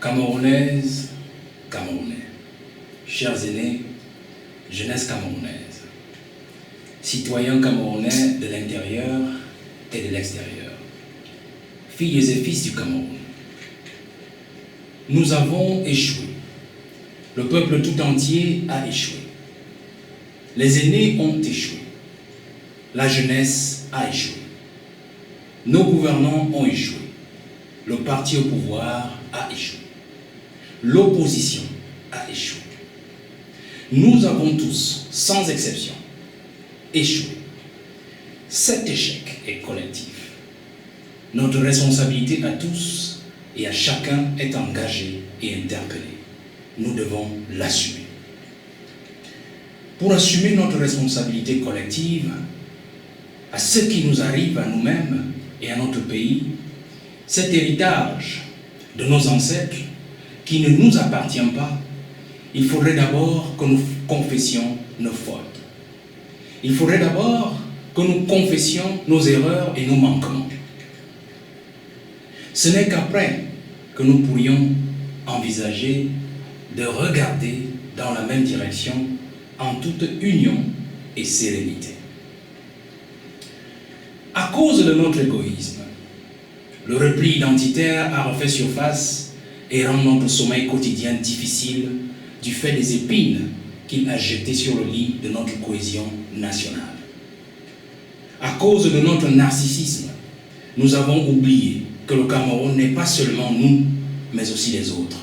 Camerounaises, Camerounais, chers aînés, jeunesse camerounaise, citoyens camerounais de l'intérieur et de l'extérieur, filles et fils du Cameroun, nous avons échoué. Le peuple tout entier a échoué. Les aînés ont échoué. La jeunesse a échoué. Nos gouvernants ont échoué. Le parti au pouvoir a échoué. L'opposition a échoué. Nous avons tous, sans exception, échoué. Cet échec est collectif. Notre responsabilité à tous et à chacun est engagée et interpellée. Nous devons l'assumer. Pour assumer notre responsabilité collective, à ce qui nous arrive à nous-mêmes et à notre pays, cet héritage de nos ancêtres qui ne nous appartient pas, il faudrait d'abord que nous confessions nos fautes. Il faudrait d'abord que nous confessions nos erreurs et nos manquements. Ce n'est qu'après que nous pourrions envisager de regarder dans la même direction en toute union et sérénité. À cause de notre égoïsme, le repli identitaire a refait surface et rend notre sommeil quotidien difficile du fait des épines qu'il a jetées sur le lit de notre cohésion nationale. À cause de notre narcissisme, nous avons oublié que le Cameroun n'est pas seulement nous, mais aussi les autres.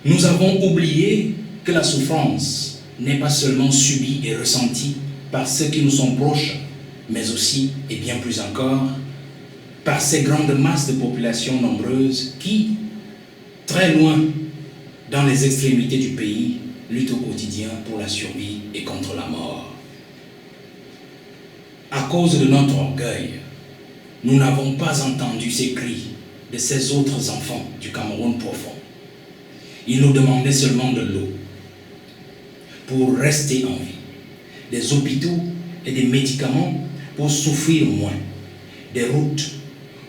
Nous avons oublié que la souffrance n'est pas seulement subie et ressentie par ceux qui nous sont proches, mais aussi, et bien plus encore, par ces grandes masses de population nombreuses qui, très loin, dans les extrémités du pays, luttent au quotidien pour la survie et contre la mort. À cause de notre orgueil, nous n'avons pas entendu ces cris de ces autres enfants du Cameroun profond. Ils nous demandaient seulement de l'eau pour rester en vie, des hôpitaux et des médicaments pour souffrir moins, des routes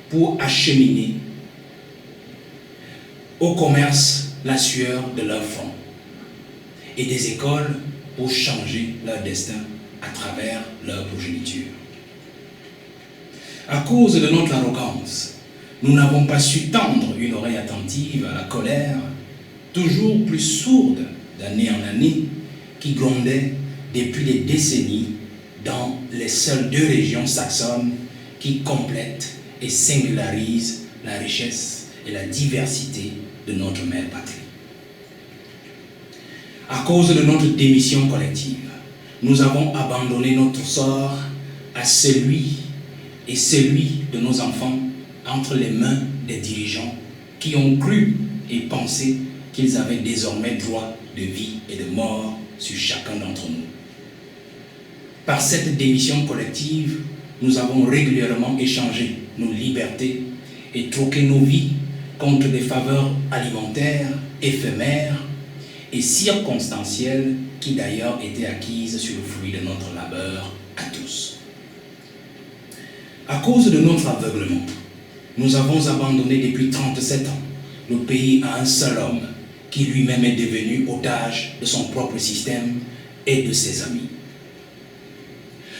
pour acheminer au commerce la sueur de leur front et des écoles pour changer leur destin à travers leur progéniture. À cause de notre arrogance, nous n'avons pas su tendre une oreille attentive à la colère, toujours plus sourde d'année en année, qui grondait depuis des décennies dans les seules 2 régions saxonnes qui complètent et singularisent la richesse et la diversité de notre mère patrie. À cause de notre démission collective, nous avons abandonné notre sort à celui de nos enfants entre les mains des dirigeants qui ont cru et pensé qu'ils avaient désormais droit de vie et de mort sur chacun d'entre nous. Par cette démission collective, nous avons régulièrement échangé nos libertés et troqué nos vies contre des faveurs alimentaires éphémères et circonstancielles qui d'ailleurs étaient acquises sur le fruit de notre labeur à tous. À cause de notre aveuglement, nous avons abandonné depuis 37 ans le pays à un seul homme qui lui-même est devenu otage de son propre système et de ses amis.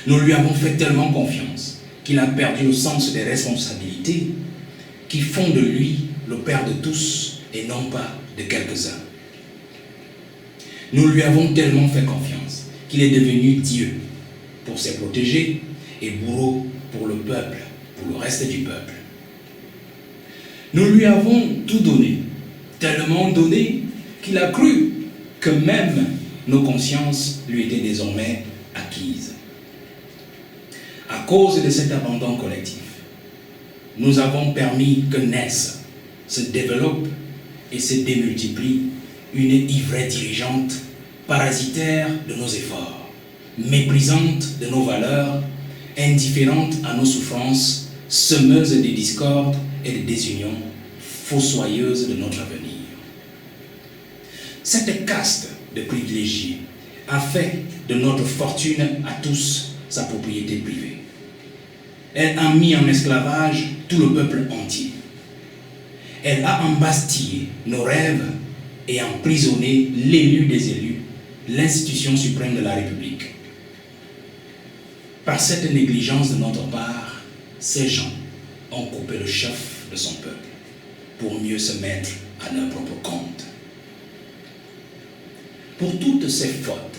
Nous lui avons fait tellement confiance qu'il a perdu le sens des responsabilités qui font de lui le père de tous et non pas de quelques-uns. Nous lui avons tellement fait confiance qu'il est devenu Dieu pour ses protégés et bourreau pour le peuple, pour le reste du peuple. Nous lui avons tout donné, tellement donné qu'il a cru que même nos consciences lui étaient désormais acquises. À cause de cet abandon collectif, nous avons permis que naisse, se développe et se démultiplie une ivresse dirigeante, parasitaire de nos efforts, méprisante de nos valeurs, indifférente à nos souffrances, semeuse des discordes et des désunions, fossoyeuse de notre avenir. Cette caste de privilégiés a fait de notre fortune à tous sa propriété privée. Elle a mis en esclavage tout le peuple entier. Elle a embastillé nos rêves et emprisonné l'élu des élus, l'institution suprême de la République. Par cette négligence de notre part, ces gens ont coupé le chef de son peuple pour mieux se mettre à leur propre compte. Pour toutes ces fautes,